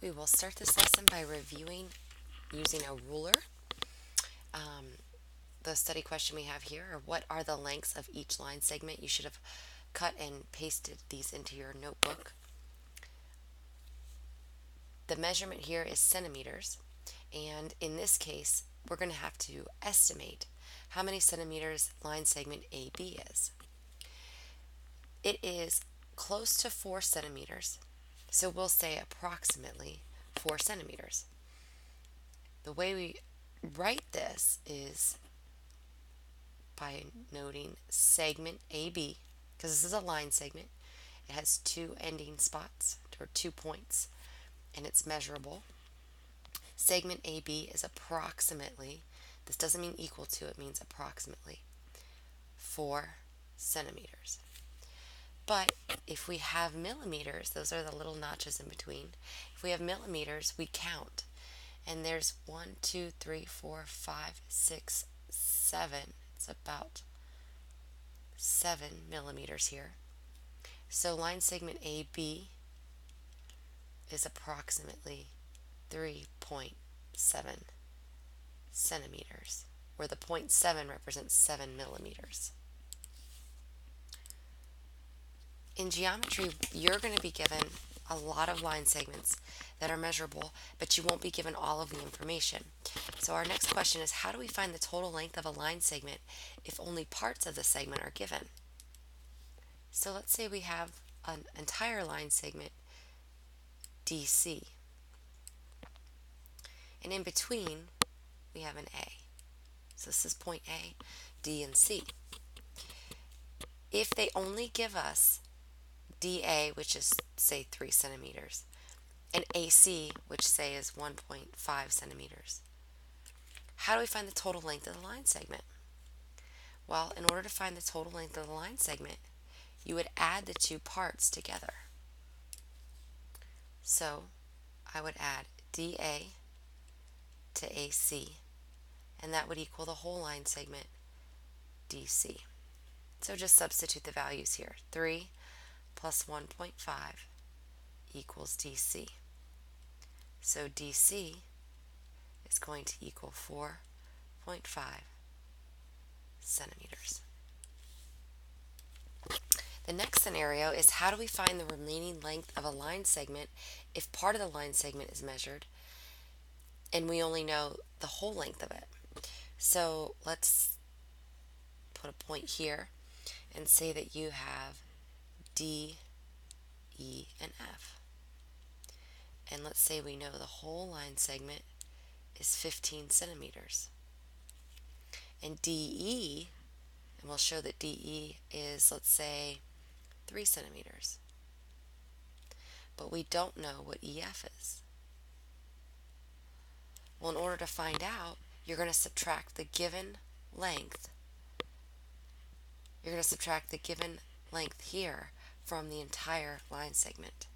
we will start this lesson by reviewing using a ruler. The study question we have here are what are the lengths of each line segment? You should have cut and pasted these into your notebook. The measurement here is centimeters, and in this case, we're going to have to estimate how many centimeters line segment AB is. It is close to 4 centimeters, so we'll say approximately 4 centimeters. The way we write this is by noting segment AB, because this is a line segment. It has 2 ending spots, or 2 points, and it's measurable. Segment AB is approximately, this doesn't mean equal to, it means approximately 4 centimeters. But if we have millimeters, those are the little notches in between. If we have millimeters, we count. And there's 1, 2, 3, 4, 5, 6, 7. It's about 7 millimeters here. So line segment AB is approximately 3.7 centimeters, where the 0.7 represents 7 millimeters. In geometry, you're going to be given a lot of line segments that are measurable, but you won't be given all of the information. So our next question is, how do we find the total length of a line segment if only parts of the segment are given? So let's say we have an entire line segment DC, and in between we have an A. So this is point A, D, and C. If they only give us DA, which is say 3 centimeters, and AC, which say is 1.5 centimeters, how do we find the total length of the line segment? Well, in order to find the total length of the line segment, you would add the 2 parts together. So I would add DA to AC, and that would equal the whole line segment DC. So just substitute the values here. 3 plus 1.5 equals DC. So DC is going to equal 4.5 centimeters. The next scenario is, how do we find the remaining length of a line segment if part of the line segment is measured and we only know the whole length of it? So let's put a point here and say that you have D, E, and F. And let's say we know the whole line segment is 15 centimeters. And DE, and we'll show that DE is, let's say, 3 centimeters. But we don't know what EF is. Well, in order to find out, you're going to subtract the given length. You're going to subtract the given length here from the entire line segment.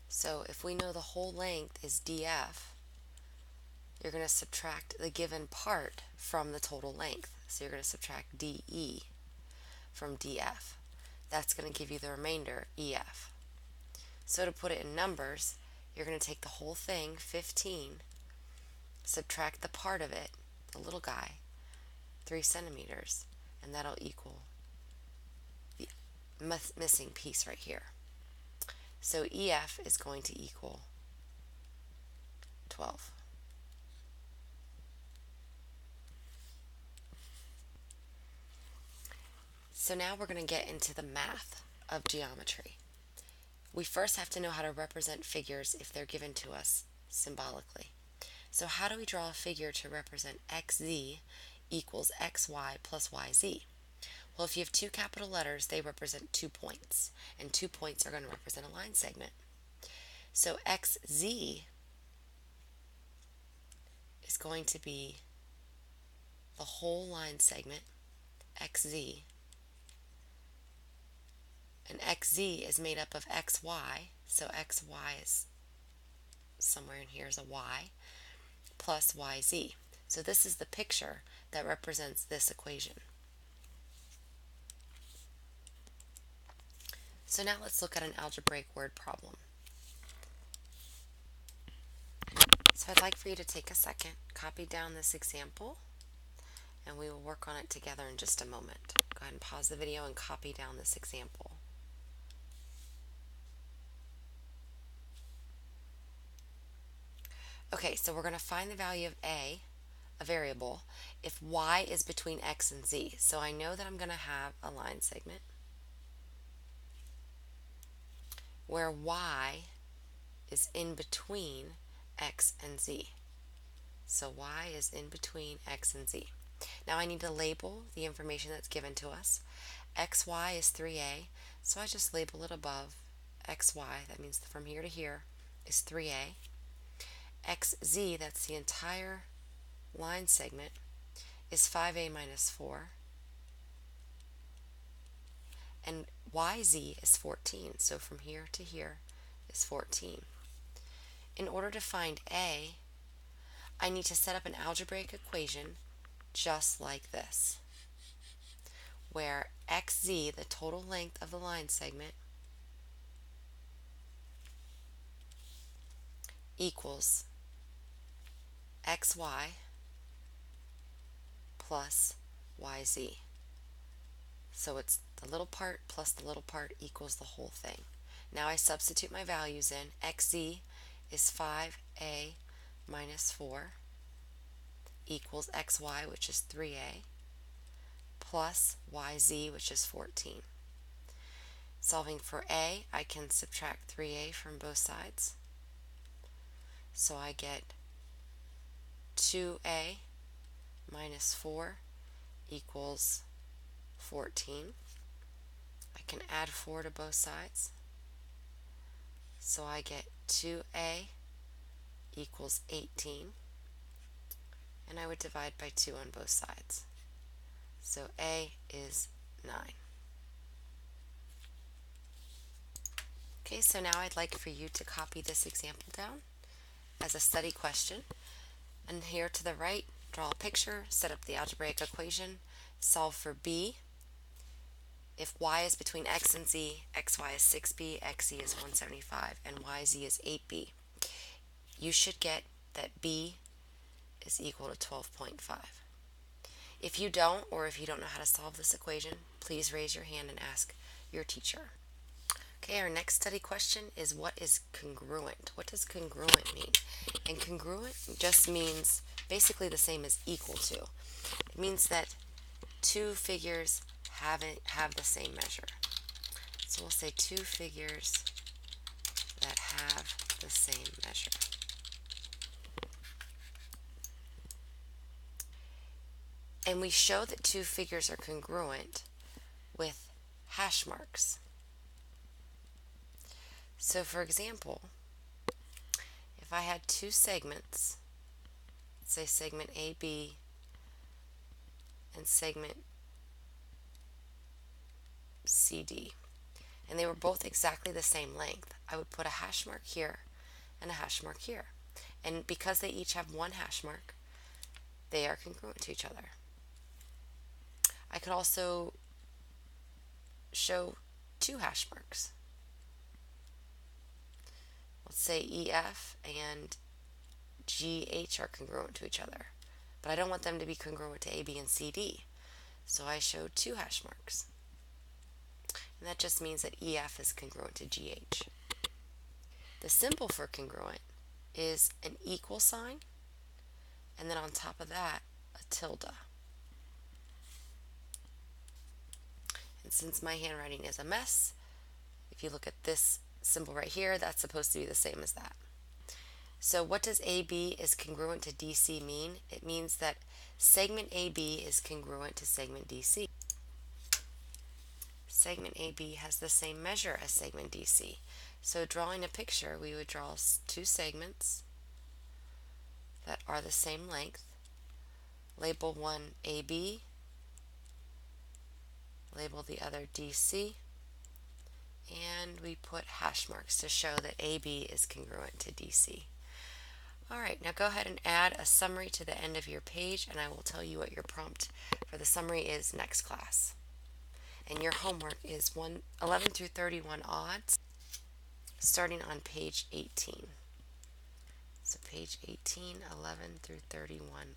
So if we know the whole length is DF, you're going to subtract the given part from the total length. So you're going to subtract DE from DF. That's going to give you the remainder, EF. So to put it in numbers, you're going to take the whole thing, 15, subtract the part of it, the little guy, 3 centimeters, and that'll equal the missing piece right here. So EF is going to equal 12. So now we're going to get into the math of geometry. We first have to know how to represent figures if they're given to us symbolically. So how do we draw a figure to represent xz equals xy plus yz? Well, if you have 2 capital letters, they represent 2 points, and 2 points are going to represent a line segment. So xz is going to be the whole line segment, xz, and xz is made up of xy, so xy is somewhere in here is a y, plus yz. So this is the picture that represents this equation. So now let's look at an algebraic word problem. So I'd like for you to take a second, copy down this example, and we will work on it together in just a moment. Go ahead and pause the video and copy down this example. Okay, so we're going to find the value of a variable, if y is between x and z. So I know that I'm going to have a line segment where y is in between x and z. So y is in between x and z. Now I need to label the information that's given to us. xy is 3a, so I just label it above xy. That means from here to here is 3a. xz, that's the entire line segment, is 5a minus 4. And yz is 14, so from here to here is 14. In order to find a, I need to set up an algebraic equation just like this, where xz, the total length of the line segment, equals xy plus yz. So it's the little part plus the little part equals the whole thing. Now I substitute my values in. xz is 5a minus 4 equals xy, which is 3a, plus yz, which is 14. Solving for a, I can subtract 3a from both sides. So I get 2a minus 4 equals 14. I can add 4 to both sides. So I get 2a equals 18. And I would divide by 2 on both sides. So a is 9. Okay, so now I'd like for you to copy this example down as a study question. And here to the right, draw a picture, set up the algebraic equation, solve for b. If y is between x and z, xy is 6b, xz is 175, and yz is 8b. You should get that b is equal to 12.5. If you don't, or if you don't know how to solve this equation, please raise your hand and ask your teacher. Okay, our next study question is, what is congruent? What does congruent mean? And congruent just means basically the same as equal to. It means that two figures have the same measure. So we'll say two figures that have the same measure. And we show that two figures are congruent with hash marks. So for example, if I had two segments, let's say segment AB and segment CD, and they were both exactly the same length, I would put a hash mark here and a hash mark here. And because they each have one hash mark, they are congruent to each other. I could also show two hash marks. Let's say EF and GH are congruent to each other, but I don't want them to be congruent to AB and CD, so I show two hash marks. And that just means that EF is congruent to GH. The symbol for congruent is an equal sign, and then on top of that, a tilde. And since my handwriting is a mess, if you look at this symbol right here, that's supposed to be the same as that. So what does AB is congruent to DC mean? It means that segment AB is congruent to segment DC. Segment AB has the same measure as segment DC. So drawing a picture, we would draw two segments that are the same length. Label one AB, label the other DC, and we put hash marks to show that AB is congruent to DC. Alright, now go ahead and add a summary to the end of your page, and I will tell you what your prompt for the summary is next class. And your homework is 11 through 31 odds, starting on page 18. So page 18, 11 through 31